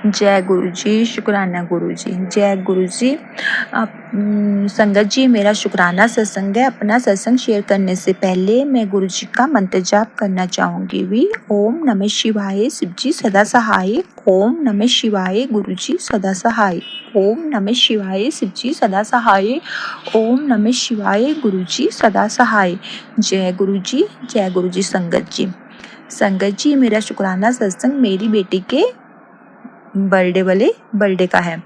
जय गुरु जी, शुक्राना गुरु जी। जय गुरु जी। संगत जी, मेरा शुक्राना सत्संग है। अपना सत्संग शेयर करने से पहले मैं गुरु जी का मंत्र जाप करना चाहूँगी भी। ओम नमः शिवाय, शिव जी सदा सहाय। ओम नमः शिवाय, गुरु जी सदा सहाय। ओम नमः शिवाय, शिव जी सदा सहाय। ओम नमः शिवाय, गुरु जी सदा सहाय। जय गुरु जी, जय गुरु जी। संगत जी, मेरा शुक्राना सत्संग मेरी बेटी के बर्थडे का है।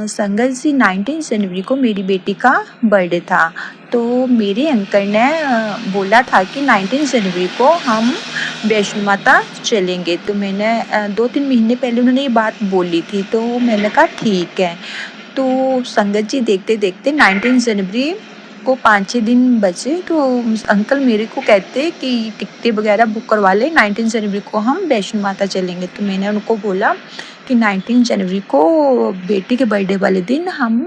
संगत जी, 19 जनवरी को मेरी बेटी का बर्थडे था। तो मेरे अंकल ने बोला था कि 19 जनवरी को हम वैष्णो माता चलेंगे। तो मैंने 2-3 महीने पहले उन्होंने ये बात बोली थी, तो मैंने कहा ठीक है। तो संगत जी, देखते देखते 19 जनवरी को 5-6 दिन बचे तो अंकल मेरे को कहते कि टिकटें वगैरह बुक करवा ले, 19 जनवरी को हम वैष्णो माता चलेंगे। तो मैंने उनको बोला कि 19 जनवरी को बेटी के बर्थडे वाले दिन हम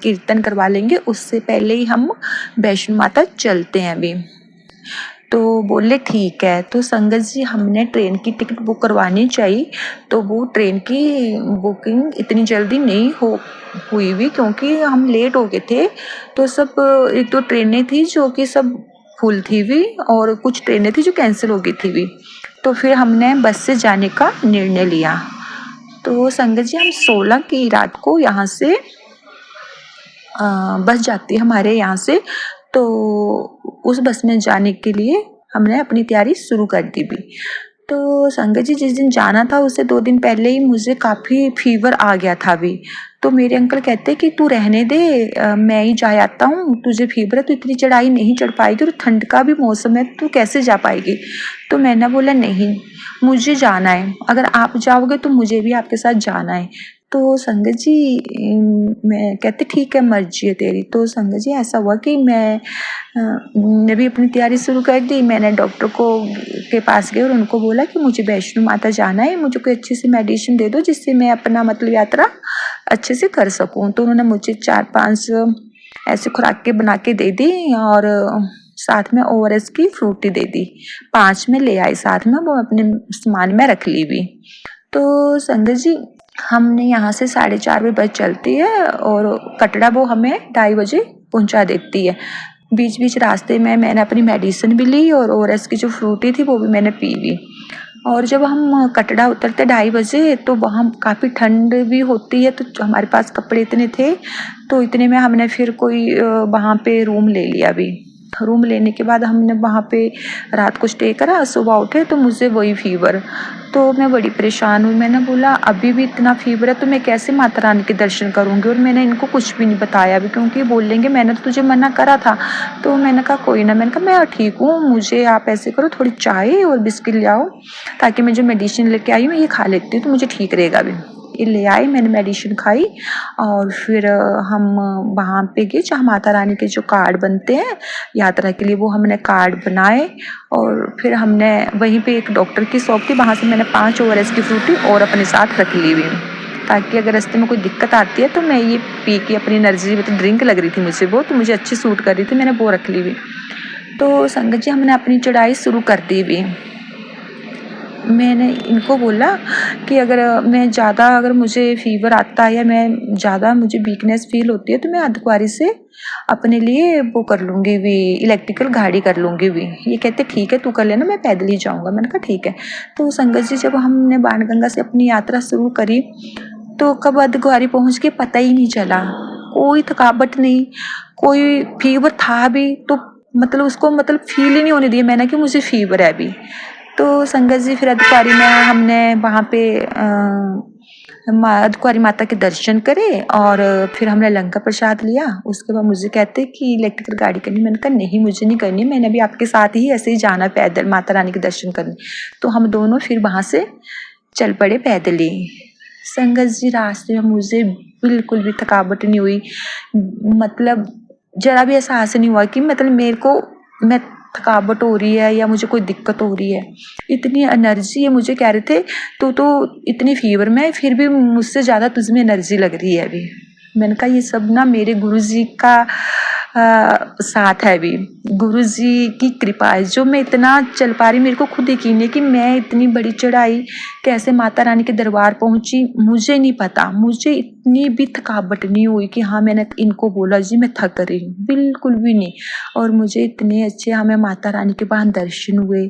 कीर्तन करवा लेंगे, उससे पहले ही हम वैष्णो माता चलते हैं अभी। तो बोले ठीक है। तो संगत जी, हमने ट्रेन की टिकट बुक करवानी चाहिए, तो वो ट्रेन की बुकिंग इतनी जल्दी नहीं हुई भी, क्योंकि हम लेट हो गए थे। तो सब एक दो ट्रेनें थी जो कि सब फुल थी भी, और कुछ ट्रेनें थी जो कैंसिल हो गई थी भी। तो फिर हमने बस से जाने का निर्णय लिया। तो संगत जी, हम 16 की रात को यहाँ से बस जाती है हमारे यहाँ से, तो उस बस में जाने के लिए हमने अपनी तैयारी शुरू कर दी भी। तो संगत जी, जिस दिन जाना था उससे 2 दिन पहले ही मुझे काफ़ी फीवर आ गया था भी। तो मेरे अंकल कहते कि तू रहने दे, मैं ही जा आता हूँ, तुझे फीवर है तो इतनी चढ़ाई नहीं चढ़ पाएगी, और ठंड का भी मौसम है, तू कैसे जा पाएगी। तो मैंने बोला नहीं, मुझे जाना है, अगर आप जाओगे तो मुझे भी आपके साथ जाना है। तो संगत जी, मैं कहते ठीक है, मर्जी है तेरी। तो संगत जी, ऐसा हुआ कि मैंने भी अपनी तैयारी शुरू कर दी। मैंने डॉक्टर के पास गई और उनको बोला कि मुझे वैष्णो माता जाना है, मुझे कोई अच्छी सी मेडिसिन दे दो जिससे मैं अपना मतलब यात्रा अच्छे से कर सकूं। तो उन्होंने मुझे 4-5 ऐसे खुराकें बना के दे दी, और साथ में ORS की फ्रूटी दे दी। 5 में ले आई साथ में, वो अपने सामान में रख ली भी। तो संगत जी, हमने यहाँ से 4:30 बजे बस चलती है और कटरा वो हमें 2:30 बजे पहुँचा देती है। बीच बीच रास्ते में मैंने अपनी मेडिसिन भी ली, और ORS की जो फ्रूटी थी वो भी मैंने पी ली। और जब हम कटरा उतरते 2:30 बजे, तो वहाँ काफ़ी ठंड भी होती है, तो हमारे पास कपड़े इतने थे, तो इतने में हमने फिर कोई वहाँ पे रूम ले लिया भी। रूम लेने के बाद हमने वहाँ पे रात को स्टे करा। सुबह उठे तो मुझे वही फीवर। तो मैं बड़ी परेशान हुई। मैंने बोला अभी भी इतना फीवर है तो मैं कैसे माता रानी के दर्शन करूँगी। और मैंने इनको कुछ भी नहीं बताया भी, क्योंकि बोलेंगे मैंने तो तुझे मना करा था। तो मैंने कहा कोई ना, मैंने कहा मैं ठीक हूँ, मुझे आप ऐसे करो थोड़ी चाय और बिस्किट ले आओ, ताकि मैं जो मेडिसिन लेके आई हूँ ये खा लेती हूँ तो मुझे ठीक रहेगा अभी। ये ले आई, मैंने मेडिसिन खाई, और फिर हम वहाँ पे गए जहाँ माता रानी के जो कार्ड बनते हैं यात्रा के लिए, वो हमने कार्ड बनाए। और फिर हमने वहीं पे एक डॉक्टर की शॉप थी, वहाँ से मैंने 5 ORS की फ्रूटी और अपने साथ रख ली हुई, ताकि अगर रास्ते में कोई दिक्कत आती है तो मैं ये पी के अपनी एनर्जी, मतलब ड्रिंक लग रही थी मुझे वो, तो मुझे अच्छी सूट कर रही थी, मैंने वो रख ली हुई। तो संगत जी, हमने अपनी चढ़ाई शुरू कर दी हुई। मैंने इनको बोला कि अगर मुझे फीवर आता है या मैं ज़्यादा मुझे वीकनेस फील होती है तो मैं अर्धकुंवारी से अपने लिए वो कर लूँगी भी, इलेक्ट्रिकल गाड़ी कर लूँगी भी। ये कहते ठीक है तू कर लेना, मैं पैदल ही जाऊँगा। मैंने कहा ठीक है। तो संगत जी, जब हमने बाणगंगा से अपनी यात्रा शुरू करी तो कब अर्धकुंवारी पहुँच के पता ही नहीं चला। कोई थकावट नहीं, कोई फीवर था भी तो मतलब उसको फील ही नहीं होने दिया मैंने कि मुझे फीवर है अभी। तो संगत जी, फिर अर्धकुंवारी में हमने वहाँ पे अर्धकुंवारी माता के दर्शन करे, और फिर हमने लंका प्रसाद लिया। उसके बाद मुझे कहते कि इलेक्ट्रिकल गाड़ी करनी। मैंने कहा नहीं, मुझे नहीं करनी, मैंने भी आपके साथ ही ऐसे ही जाना पैदल माता रानी के दर्शन करने। तो हम दोनों फिर वहाँ से चल पड़े पैदल ही। संगत जी, रास्ते में मुझे बिल्कुल भी थकावट नहीं हुई, मतलब जरा भी एहसास नहीं हुआ कि मतलब मेरे को मैं थकावट हो रही है या मुझे कोई दिक्कत हो रही है। इतनी एनर्जी है। मुझे कह रहे थे तू तो इतनी फीवर में फिर भी मुझसे ज़्यादा तुझमें एनर्जी लग रही है अभी। मैंने कहा ये सब ना मेरे गुरु जी का साथ है अभी। गुरुजी की कृपा है जो मैं इतना चल पा रही, मेरे को खुद यकीन है कि मैं इतनी बड़ी चढ़ाई कैसे माता रानी के दरबार पहुंची मुझे नहीं पता। मुझे इतनी भी थकावट नहीं हुई कि हाँ मैंने इनको बोला जी मैं थक रही हूँ, बिल्कुल भी नहीं। और मुझे इतने अच्छे हमें माता रानी के बाद दर्शन हुए।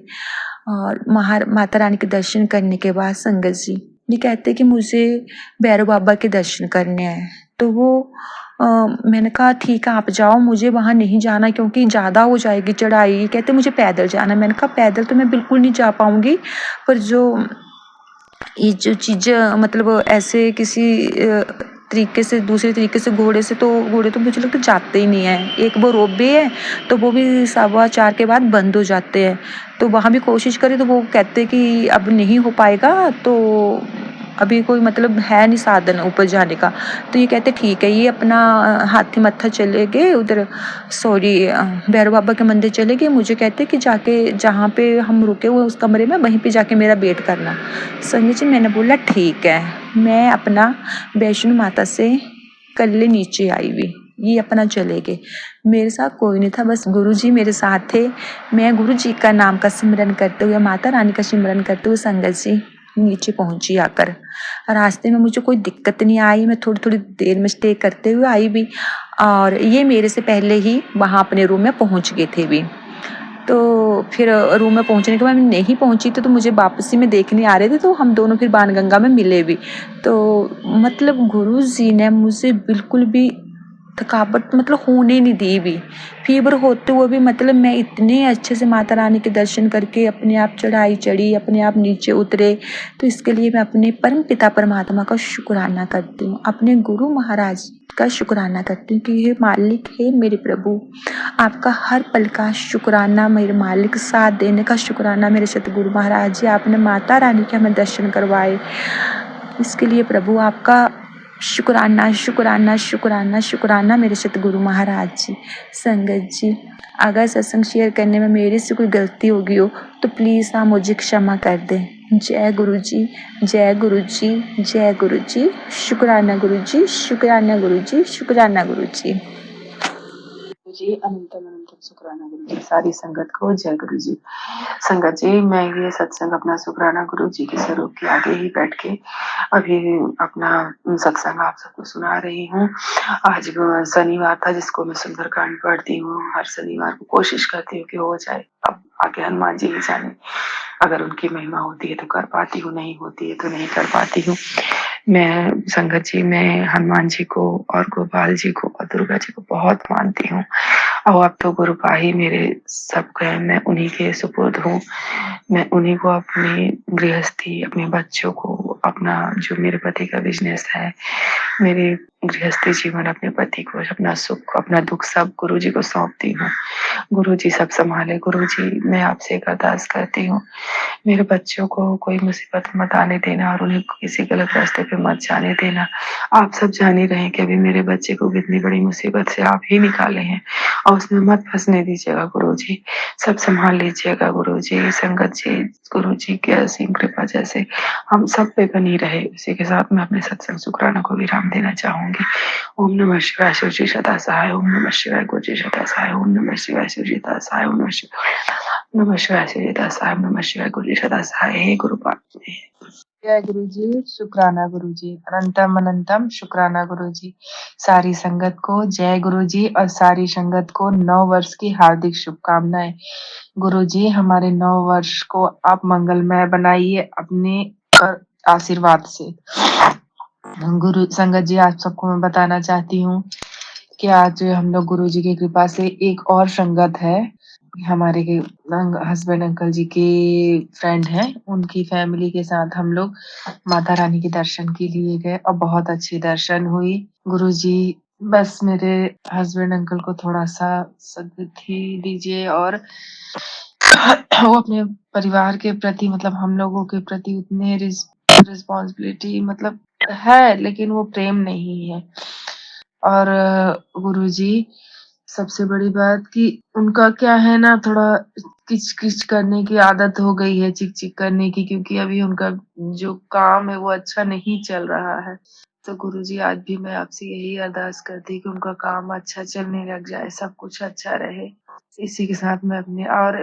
और माता रानी के दर्शन करने के बाद संगत जी ये कहते कि मुझे भैरव बाबा के दर्शन करने हैं। तो वो मैंने कहा ठीक है आप जाओ, मुझे वहाँ नहीं जाना क्योंकि ज़्यादा हो जाएगी चढ़ाई। कहते मुझे पैदल जाना। मैंने कहा पैदल तो मैं बिल्कुल नहीं जा पाऊँगी, पर जो ये जो चीज़ें मतलब ऐसे किसी तरीके से दूसरे तरीके से घोड़े तो मुझे लगता है जाते ही नहीं है। एक वो रोपवे है तो वो भी 4:15 के बाद बंद हो जाते हैं। तो वहाँ भी कोशिश करें तो वो कहते कि अब नहीं हो पाएगा, तो अभी कोई मतलब है नहीं साधन ऊपर जाने का। तो ये कहते ठीक है ये अपना हाथी मत्था चले गए उधर, सॉरी भैरव बाबा के मंदिर चले गए। मुझे कहते कि जाके जहाँ पे हम रुके हुए उस कमरे में वहीं पे जाके मेरा वेट करना। संजय जी मैंने बोला ठीक है। मैं अपना वैष्णो माता से कल्ले नीचे आई हुई, ये अपना चले गए। मेरे साथ कोई नहीं था, बस गुरुजी मेरे साथ थे। मैं गुरुजी का नाम का सिमरन करते हुए, माता रानी का सिमरन करते हुए संगत जी नीचे पहुंची आकर। रास्ते में मुझे कोई दिक्कत नहीं आई, मैं थोड़ी थोड़ी देर में स्टे करते हुए आई भी। और ये मेरे से पहले ही वहाँ अपने रूम में पहुँच गए थे भी। तो फिर रूम में पहुंचने के बाद मैं नहीं पहुंची तो मुझे वापसी में देखने आ रहे थे, तो हम दोनों फिर बाणगंगा में मिले भी। तो मतलब गुरु जी ने मुझे बिल्कुल भी थकावट मतलब होने नहीं दी भी। फीवर होते हुए भी मतलब मैं इतने अच्छे से माता रानी के दर्शन करके अपने आप चढ़ाई चढ़ी, अपने आप नीचे उतरे। तो इसके लिए मैं अपने परम पिता परमात्मा का शुक्राना करती हूँ, अपने गुरु महाराज का शुक्राना करती हूँ कि हे मालिक, हे मेरे प्रभु, आपका हर पल का शुक्राना, मेरे मालिक साथ देने का शुक्राना। मेरे सतगुरु महाराज जी आपने माता रानी के हमें दर्शन करवाए, इसके लिए प्रभु आपका शुक्राना शुक्राना शुक्राना शुक्राना मेरे सतगुरु महाराज जी। संगत जी अगर सत्संग शेयर करने में मेरे से कोई गलती हो गई हो तो प्लीज़ आप मुझे क्षमा कर दें। जय गुरु जी, जय गुरु जी, जय गुरु जी। शुक्राना गुरु जी, शुक्राना गुरु जी, शुक्राना गुरु जी। जी अनंतम अनंतम शुक्राना गुरु जी। सारी संगत को जय गुरु जी। संगत जी मैं ये सत्संग अपना शुक्राना गुरु जी के स्वरूप के आगे ही बैठ के अभी अपना सत्संग आप सबको सुना रही हूँ। आज शनिवार था जिसको मैं सुंदरकांड पढ़ती हूँ हर शनिवार को, कोशिश करती हूँ कि हो जाए। अब आगे हनुमान जी ही जाने, अगर उनकी महिमा होती है तो कर पाती हूँ, नहीं होती है तो नहीं कर पाती हूँ। मैं संगत जी मैं हनुमान जी को और गोपाल जी को और दुर्गा जी को बहुत मानती हूँ। और अब तो गुरुपा ही मेरे सब गए, मैं उन्हीं के सुपुर्द हूँ। मैं उन्हीं को अपनी गृहस्थी, अपने बच्चों को, अपना जो मेरे पति का बिजनेस है, मेरे गृहस्थी जीवन, अपने पति को, अपना सुख अपना दुख सब गुरु जी को सौंपती हूँ। गुरु जी सब संभाले। गुरु जी मैं आपसे एक अरदास करती हूँ, मेरे बच्चों को कोई मुसीबत मत आने देना और उन्हें किसी गलत रास्ते पे मत जाने देना। आप सब जान ही रहे हैं कि अभी मेरे बच्चे को कितनी बड़ी मुसीबत से आप ही निकाले हैं और उसमें मत फंसने दीजिएगा गुरु जी। सब संभाल लीजिएगा गुरु जी। संगत जी गुरु जी की असीम कृपा जैसे हम सब पे बनी रहे, उसी के साथ मैं अपने सत्संग शुक्राना को विराम देना चाहूंगी। ओम नमः शिवाय शिव जी सदा सहाय, ओम नमः शिवाय गुरु जी सदा सहाय, ओम नमः शिवाय शिव जी सदा सहाय, ओम नमः शिवाय शिव जी सदा सहाय, ओम नमः शिवाय गुरु जी सदा सहाय। हे गुरु जय गुरु जी, शुक्राना गुरु जी, अनंतम अनंतम शुक्राना गुरु जी। सारी संगत को जय गुरु जी और सारी संगत को नव वर्ष की हार्दिक शुभकामनाएं। गुरु जी हमारे नव वर्ष को आप मंगलमय बनाइए अपने आशीर्वाद से। गुरु संगत जी आप सबको मैं बताना चाहती हूँ कि आज हम लोग गुरु जी की कृपा से एक और संगत है, हमारे हस्बैंड अंकल जी के फ्रेंड हैं, उनकी फैमिली के साथ हम लोग माता रानी के दर्शन के लिए गए और बहुत अच्छी दर्शन हुई। गुरु जी बस मेरे हस्बैंड अंकल को थोड़ा सा सद्बुद्धि दीजिए और वो अपने परिवार के प्रति मतलब हम लोगों के प्रति उतने रिस्पॉन्सिबिलिटी मतलब है, लेकिन वो प्रेम नहीं है। और गुरुजी सबसे बड़ी बात कि उनका क्या है ना, थोड़ा किच-किच करने की आदत हो गई है, चिक-चिक करने की, क्योंकि अभी उनका जो काम है वो अच्छा नहीं चल रहा है। तो गुरुजी आज भी मैं आपसे यही अरदास करती कि उनका काम अच्छा चलने लग जाए, सब कुछ अच्छा रहे। इसी के साथ मैं अपने और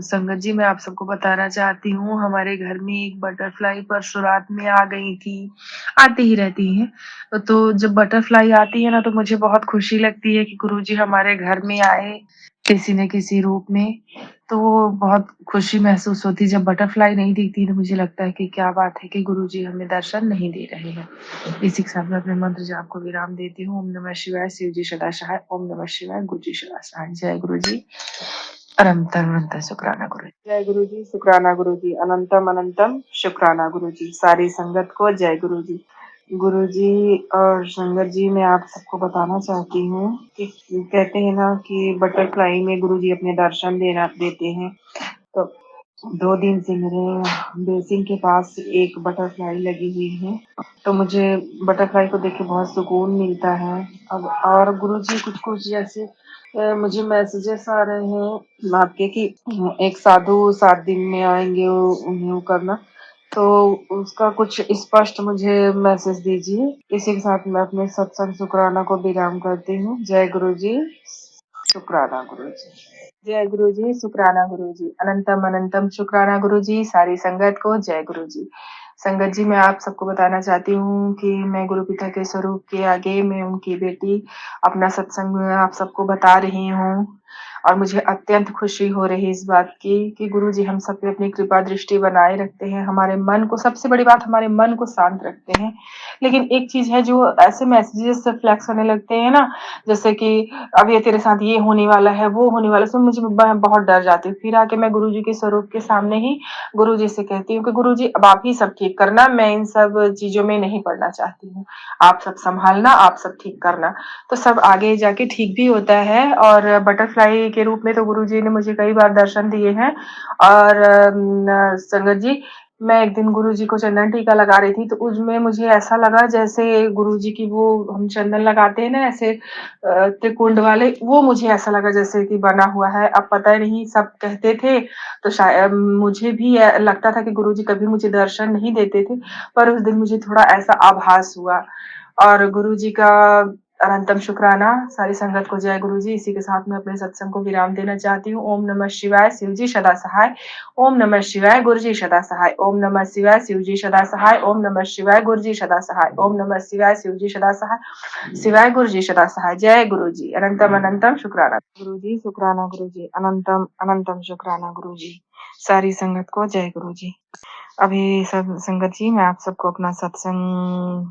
संगत जी मैं आप सबको बताना चाहती हूँ, हमारे घर में एक बटरफ्लाई परसों रात में आ गई थी, आती ही रहती हैं। तो जब बटरफ्लाई आती है ना तो मुझे बहुत खुशी लगती है कि गुरुजी हमारे घर में आए, किसी न किसी रूप में। तो वो बहुत खुशी महसूस होती है, जब बटरफ्लाई नहीं दिखती तो मुझे लगता है कि क्या बात है कि गुरुजी हमें दर्शन नहीं दे रहे हैं। इसी के साथ मैं अपने मंत्र जाप को विराम देती हूँ। ओम नमः शिवाय, शिव जी सदा सहाय। ओम नमः शिवाय, गुरु जी सदा सहाय। जय गुरु जी। अनंतम अनंत शुक्राना गुरु जी। जय गुरु जी, शुक्राना गुरु जी। अनंतम अनंतम शुक्राना गुरु जी। सारी संगत को जय गुरु जी। गुरु जी और संगत जी मैं आप सबको बताना चाहती हूँ कि कहते हैं ना कि बटरफ्लाई में गुरु जी अपने दर्शन देना देते हैं। तो 2 दिन से मेरे बेसिन के पास एक बटरफ्लाई लगी हुई है। तो मुझे बटरफ्लाई को देख के बहुत सुकून मिलता है। अब और गुरुजी कुछ-कुछ जैसे मुझे मैसेजेस आ रहे हैं आपके कि एक साधु 7 दिन में आएँगे उन्हें वो करना। तो उसका कुछ स्पष्ट मुझे मैसेज दीजिए। इसी के साथ मैं अपने सत्संग शुक्राना को विराम करती हूँ। जय गुरु जी, शुक्राना गुरु जी। जय गुरु जी, शुक्राना गुरु जी। अनंतम अनंतम शुक्राना गुरु जी। सारी संगत को जय गुरु जी। संगत जी मैं आप सबको बताना चाहती हूँ कि मैं गुरु पिता के स्वरूप के आगे मैं उनकी बेटी अपना सत्संग आप सबको बता रही हूँ और मुझे अत्यंत खुशी हो रही इस बात की कि गुरु जी हम सब पे अपनी कृपा दृष्टि बनाए रखते हैं, हमारे मन को सबसे बड़ी बात हमारे मन को शांत रखते हैं। लेकिन एक चीज़ है जो ऐसे मैसेजेस फ्लैक्स होने लगते हैं ना, जैसे कि अब ये तेरे साथ ये होने वाला है, वो होने वाला है, उसमें मुझे बहुत डर जाती हूँ। फिर आके मैं गुरु जी के स्वरूप के सामने ही गुरु जी से कहती हूँ कि गुरु जी अब आप ही सब ठीक करना, मैं इन सब चीज़ों में नहीं पड़ना चाहती हूँ। आप सब सँभालना, आप सब ठीक करना। तो सब आगे जाके ठीक भी होता है और बटरफ्लाई के रूप में तो गुरुजी ने मुझे कई बार दर्शन दिए हैं और संगत जी मैं एक दिन गुरुजी को चंदन टीका लगा रही थी तो उसमें मुझे ऐसा लगा जैसे गुरुजी की वो हम चंदन लगाते हैं ना ऐसे त्रिकुंड वाले वो मुझे ऐसा लगा जैसे कि बना हुआ है। अब पता नहीं सब कहते थे तो शायद मुझे भी लगता था कि गुरुजी कभी मुझे दर्शन नहीं देते थे पर उस दिन मुझे थोड़ा ऐसा आभास हुआ और गुरुजी का अनंतम शुक्राना। सारी संगत को जय गुरु जी। इसी के साथ मैं अपने सत्संग को विराम देना चाहती हूँ। ओम नमः शिवाय, शिव जी सदा सहाय। ओम नमः शिवाय, गुरु जी सदा सहाय। ओम नमः शिवाय, शिव जी सदा सहाय। ओम नमः शिवाय, गुरु जी सदा सहाय। ओम नमः शिवाय, शिव जी सदा सहाय। शिवाय गुरु जी सदा सहाय। जय गुरु जी। अनंतम अनंतम शुक्राना गुरु जी। शुक्राना गुरु जी। अनंतम अनंतम शुक्राना गुरु जी। सारी संगत को जय गुरु जी। अभी सब संगत जी मैं आप सबको अपना सत्संग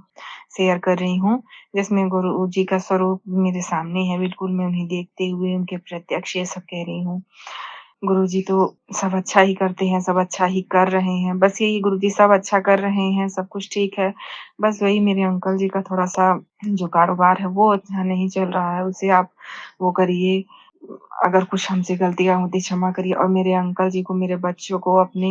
शेयर कर रही हूँ जिसमें गुरु जी का स्वरूप मेरे सामने है बिल्कुल मैं उन्हें देखते हुए उनके प्रत्यक्ष ये सब कह रही हूँ। गुरु जी तो सब अच्छा ही करते हैं, सब अच्छा ही कर रहे हैं। बस यही गुरु जी सब अच्छा कर रहे हैं, सब कुछ ठीक है। बस वही मेरे अंकल जी का थोड़ा-सा जो कारोबार है वो अच्छा नहीं चल रहा है, उसे आप वो करिए। अगर कुछ हमसे गलतियाँ होती क्षमा करिए और मेरे अंकल जी को, मेरे बच्चों को अपने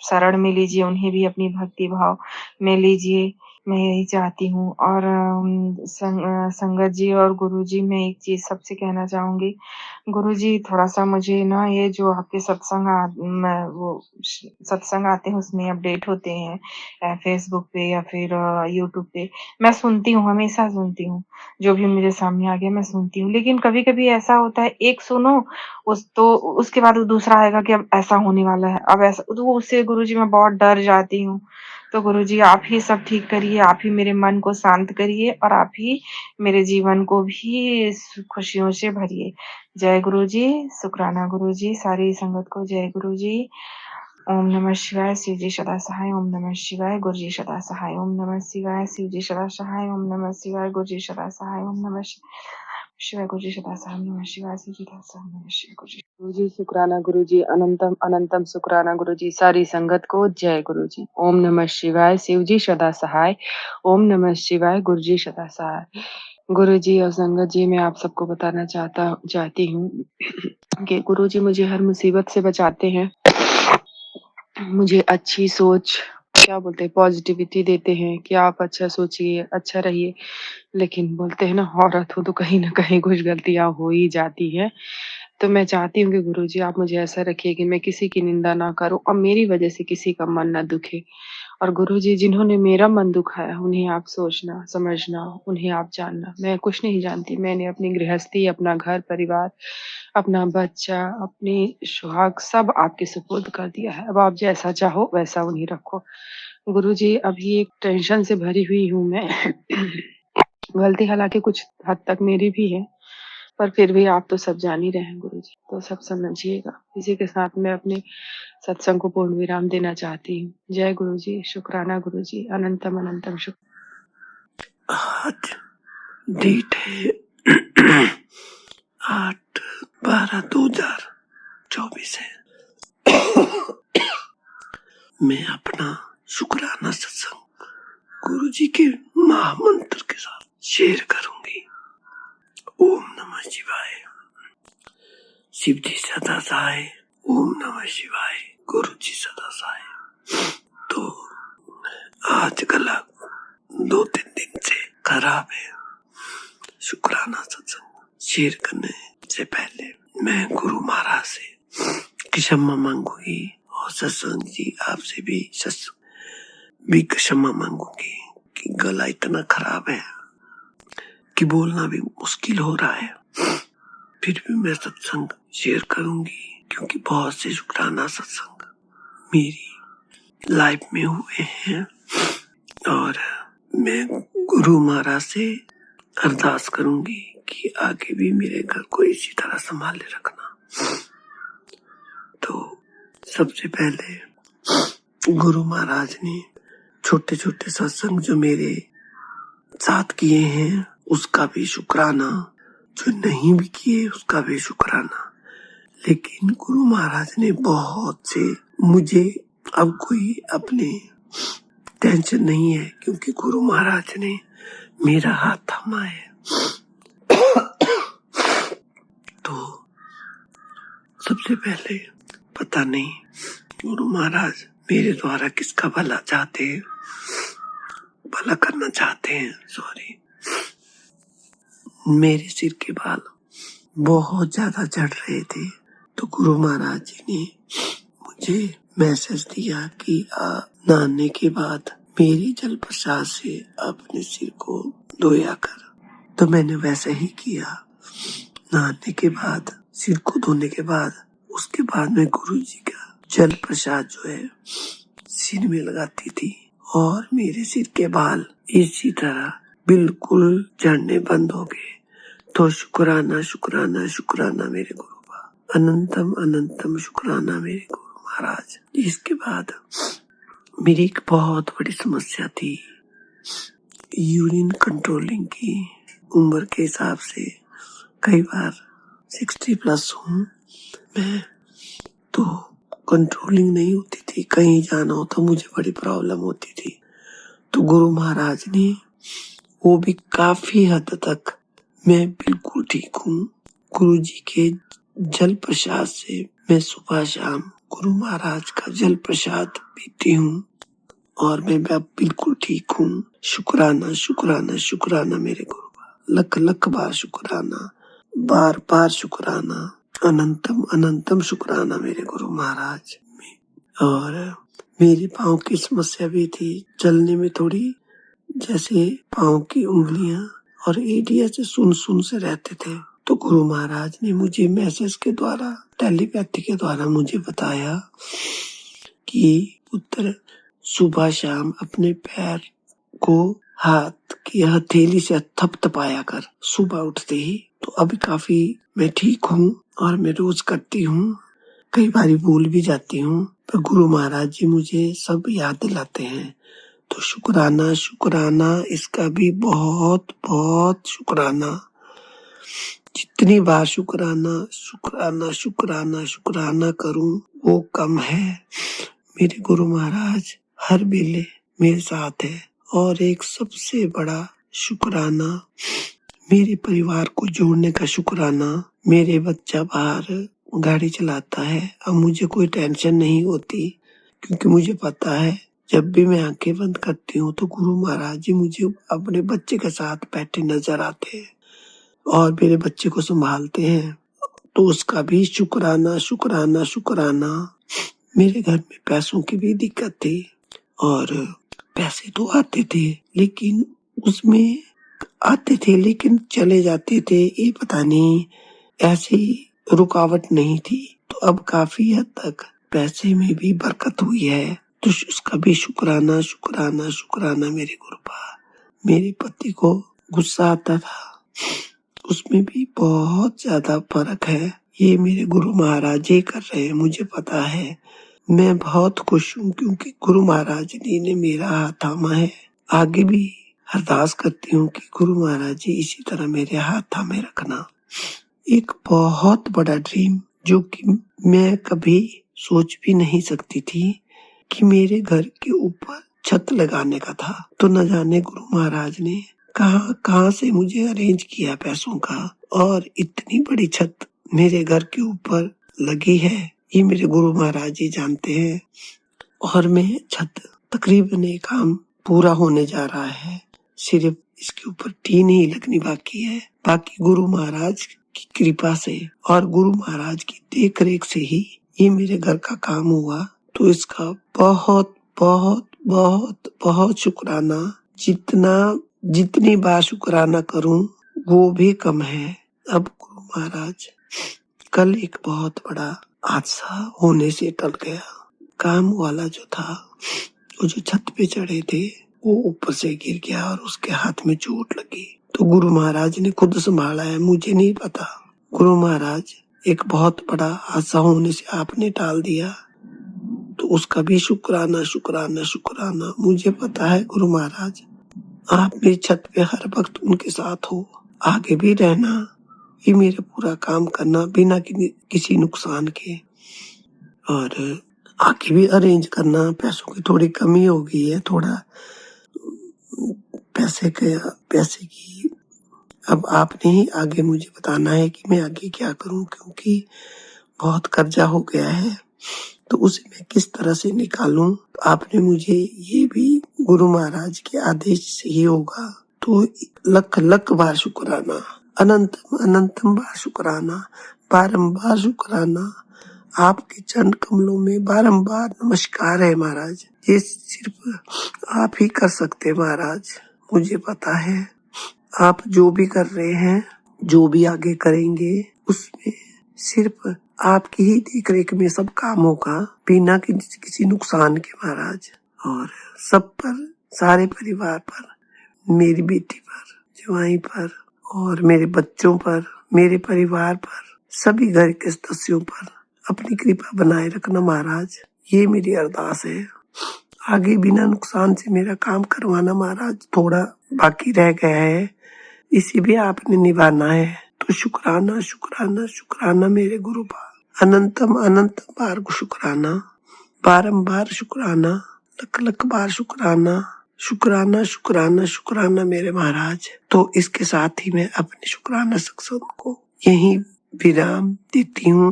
शरण में लीजिए, उन्हें भी अपनी भक्ति भाव में लीजिए। मैं यही चाहती हूँ और संगत जी और गुरु जी मैं एक चीज़ सबसे कहना चाहूँगी गुरुजी थोड़ा-सा मुझे ना ये जो आपके सत्संग वो सत्संग आते हैं उसमें अपडेट होते हैं फ़ेसबुक पे या फिर यूट्यूब पे। मैं सुनती हूँ, हमेशा सुनती हूँ। जो भी मेरे सामने आ गया मैं सुनती हूँ। लेकिन कभी-कभी ऐसा होता है एक सुनो उसके बाद वो दूसरा आएगा कि अब ऐसा होने वाला है, अब ऐसा तो उससे गुरुजी मैं बहुत डर जाती हूँ। तो गुरुजी आप ही सब ठीक करिए, आप ही मेरे मन को शांत करिए और आप ही मेरे जीवन को भी खुशियों से भरिए। जय गुरु जी, शुक्राना गुरु जी, सारी संगत को जय गुरु जी। ओम नमः शिवाय, शिव जी सदा सहाय। ओम नमः शिवाय, गुरु जी सदा सहाय। ओम नमः शिवाय, शिव जी सदा सहाय। ओम नमः शिवाय, गुरु जी सदा सहाय। ओम नमः शिवाय, गुरु जी सदा सहाय। ओम नमः शिवाय, शिव जी सदा सहाय। ओम नमः शिवाय, गुरु जी शुक्राना गुरु जी। अनंतम अनंतम शुक्राना गुरु जी। सारी संगत को जय गुरु जी। ओम नमः शिवाय, शिव जी सदा सहाय। ओम नमः शिवाय, गुरु जी सदा सहाय। गुरु जी और संगत जी मैं आप सबको बताना चाहती हूँ कि गुरु जी मुझे हर मुसीबत से बचाते हैं। मुझे अच्छी सोच क्या बोलते हैं पॉजिटिविटी देते हैं कि आप अच्छा सोचिए, अच्छा रहिए। लेकिन बोलते हैं ना औरत हो तो कहीं न कहीं कुछ गलतियाँ हो ही जाती हैं। तो मैं चाहती हूँ कि गुरुजी आप मुझे ऐसा रखिए कि मैं किसी की निंदा ना करूँ और मेरी वज़ह से किसी का मन ना दुखे। और गुरुजी जिन्होंने मेरा मन दुखाया उन्हें आप सोचना, समझना, उन्हें आप जानना। मैं कुछ नहीं जानती, मैंने अपनी गृहस्थी, अपना घर परिवार, अपना बच्चा, अपने सुहाग सब आपके सुपुर्द कर दिया है। अब आप जैसा चाहो वैसा उन्हें रखो। गुरुजी अभी एक टेंशन से भरी हुई हूँ मैं। गलती हालाँकि कुछ हद तक मेरी भी है, पर फिर भी आप तो सब जान ही रहे हैं गुरुजी, तो सब समझिएगा। इसी के साथ मैं अपने सत्संग को पूर्ण विराम देना चाहती हूँ। जय गुरुजी, शुक्राना गुरुजी, अनंतम अनंतम शुक्र। आज डेट है 8/12/2024 है। मैं अपना शुक्राना सत्संग गुरु जी के महामंत्र के साथ शेयर करूंगी। ओम नमः शिवाय, शिव जी सदा सहाय। ओम नमः शिवाय, गुरु जी सदा सहाय। तो आज गला 2-3 दिन से खराब है। शुक्राना सत्संग शेयर करने से पहले मैं गुरु महाराज से क्षमा मांगूंगी और सत्संग जी आपसे भी क्षमा मांगूंगी कि गला इतना खराब है कि बोलना भी मुश्किल हो रहा है। फिर भी मैं सत्संग शेयर करूंगी क्योंकि बहुत से शुक्राना सत्संग मेरी लाइफ में हुए हैं और मैं गुरु महाराज से अरदास करूंगी कि आगे भी मेरे घर को इसी तरह संभाले रखना। तो सबसे पहले गुरु महाराज ने छोटे छोटे सत्संग जो मेरे साथ किए हैं उसका भी शुक्राना, जो नहीं भी किए उसका भी शुक्राना। लेकिन गुरु महाराज ने बहुत से, मुझे अब कोई अपने टेंशन नहीं है क्योंकि गुरु महाराज ने मेरा हाथ थामा है। तो सबसे पहले पता नहीं गुरु महाराज मेरे द्वारा किसका भला चाहते हैं, भला करना चाहते हैं। सॉरी, मेरे सिर के बाल बहुत ज्यादा झड़ रहे थे तो गुरु महाराज जी ने मुझे मैसेज दिया कि नहाने के बाद मेरी जल प्रसाद से अपने सिर को धोया कर। तो मैंने वैसा ही किया। नहाने के बाद, सिर को धोने के बाद, उसके बाद में गुरु जी का जल प्रसाद जो है सिर में लगाती थी और मेरे सिर के बाल इसी तरह बिल्कुल झड़ने बंद हो गए। तो शुक्राना शुक्राना शुक्राना मेरे गुरु का, अनंतम अनंतम शुक्राना मेरे गुरु महाराज। इसके बाद मेरी एक बहुत बड़ी समस्या थी यूरिन कंट्रोलिंग की। उम्र के हिसाब से कई बार 60+ हूँ मैं, तो कंट्रोलिंग नहीं होती थी। कहीं जाना हो तो मुझे बड़ी प्रॉब्लम होती थी। तो गुरु महाराज ने वो भी काफी हद तक, मैं बिल्कुल ठीक हूँ। गुरु जी के जल प्रसाद से मैं सुबह शाम गुरु महाराज का जल प्रसाद पीती हूँ और मैं बिल्कुल ठीक हूँ। शुक्राना शुक्राना शुक्राना मेरे गुरु का, लख लख बार शुक्राना, बार बार शुक्राना, अनंतम अनंतम शुक्राना मेरे गुरु महाराज। और मेरे पाँव की समस्या भी थी, चलने में थोड़ी जैसे पाँव की उंगलियां और एड़ियां से सुन से रहते थे। तो गुरु महाराज ने मुझे मैसेज के द्वारा, टेलीपैथी के द्वारा मुझे बताया कि पुत्र सुबह शाम अपने पैर को हाथ की हथेली से थपथपाया कर सुबह उठते ही। तो अभी काफी मैं ठीक हूँ और मैं रोज करती हूँ। कई बार भूल भी जाती हूँ पर गुरु महाराज जी मुझे सब याद दिलाते हैं। तो शुक्राना शुक्राना, इसका भी बहुत बहुत शुक्राना। जितनी बार शुक्राना शुक्राना शुक्राना शुक्राना करूं वो कम है। मेरे गुरु महाराज हर बेले मेरे साथ है। और एक सबसे बड़ा शुक्राना मेरे परिवार को जोड़ने का शुक्राना। मेरे बच्चा बाहर गाड़ी चलाता है, अब मुझे कोई टेंशन नहीं होती क्योंकि मुझे पता है जब भी मैं आंखें बंद करती हूँ तो गुरु महाराज जी मुझे अपने बच्चे के साथ बैठे नजर आते हैं और मेरे बच्चे को संभालते हैं। तो उसका भी शुक्राना शुक्राना शुक्राना। मेरे घर में पैसों की भी दिक्कत थी और पैसे तो आते थे लेकिन उसमें आते थे लेकिन चले जाते थे, ये पता नहीं, ऐसी रुकावट नहीं थी। तो अब काफी हद तक पैसे में भी बरकत हुई है, तो उसका भी शुक्राना शुक्राना शुक्राना मेरे गुरुपा। मेरे पति को गुस्सा आता था, उसमें भी बहुत ज्यादा फर्क है। ये मेरे गुरु महाराज जी कर रहे हैं, मुझे पता है। मैं बहुत खुश हूँ क्योंकि गुरु महाराज जी ने मेरा हाथ थामा है। आगे भी अरदास करती हूँ कि गुरु महाराज जी इसी तरह मेरे हाथ थामे रखना। एक बहुत बड़ा ड्रीम जो कि मैं कभी सोच भी नहीं सकती थी कि मेरे घर के ऊपर छत लगाने का था। तो न जाने गुरु महाराज ने कहाँ से मुझे अरेंज किया पैसों का, और इतनी बड़ी छत मेरे घर के ऊपर लगी है, ये मेरे गुरु महाराज जी जानते हैं। और मैं छत तकरीबन एक काम पूरा होने जा रहा है, सिर्फ इसके ऊपर टीन ही लगनी बाकी है। बाकी गुरु महाराज की कृपा से और गुरु महाराज की देख रेख से ही ये मेरे घर का काम हुआ। तो इसका बहुत बहुत बहुत बहुत शुक्राना, जितनी बार शुक्राना करूं वो भी कम है। अब गुरु महाराज, कल एक बहुत बड़ा हादसा होने से टल गया। काम वाला जो था, वो जो छत पे चढ़े थे, वो ऊपर से गिर गया और उसके हाथ में चोट लगी। तो गुरु महाराज ने खुद संभाला है, मुझे नहीं पता। गुरु महाराज, एक बहुत बड़ा हादसा होने से आपने टाल दिया, तो उसका भी शुक्राना शुक्राना शुक्राना। मुझे पता है गुरु महाराज, आप मेरी छत पे हर वक्त उनके साथ हो, आगे भी रहना, ये मेरा पूरा काम करना बिना किसी नुकसान के, और आगे भी अरेंज करना। पैसों की थोड़ी कमी हो गई है, थोड़ा पैसे की अब आपने ही आगे मुझे बताना है कि मैं आगे क्या करूं, क्योंकि बहुत कर्जा हो गया है, तो उसे मैं किस तरह से निकालूं। आपने मुझे, ये भी गुरु महाराज के आदेश से ही होगा। तो लख लख बार शुक्राना, अनंतम अनंतम बार शुक्राना, बारंबार शुक्राना। आपके चरण कमलों में बारंबार नमस्कार है महाराज। ये सिर्फ आप ही कर सकते महाराज, मुझे पता है। आप जो भी कर रहे हैं, जो भी आगे करेंगे, उसमें सिर्फ आपकी ही देख रेख में सब काम होगा, बिना किसी नुकसान के महाराज। और सब पर, सारे परिवार पर, मेरी बेटी पर, जवाई पर, और मेरे बच्चों पर, मेरे परिवार पर, सभी घर के सदस्यों पर अपनी कृपा बनाए रखना महाराज। ये मेरी अरदास है। आगे बिना नुकसान से मेरा काम करवाना महाराज। थोड़ा बाकी रह गया है, इसे भी आपने निभाना है। तो शुक्राना शुक्राना शुक्राना मेरे गुरु पाल, अनंतम अनंतम बार शुक्राना, बारंबार शुक्राना, लख लख बार शुक्राना, शुक्राना शुक्राना शुक्राना मेरे महाराज। तो इसके साथ ही मैं अपने शुक्राना सत्संग को यहीं विराम देती हूँ।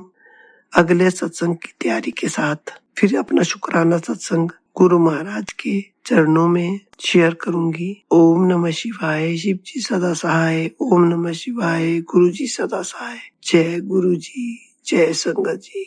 अगले सत्संग की तैयारी के साथ फिर अपना शुक्राना सत्संग गुरु महाराज के चरणों में शेयर करूंगी। ओम नमः शिवाय, शिव जी सदा सहाय। ओम नमः शिवाय, गुरु जी सदा सहाय। जय गुरु जी, जय संगत जी।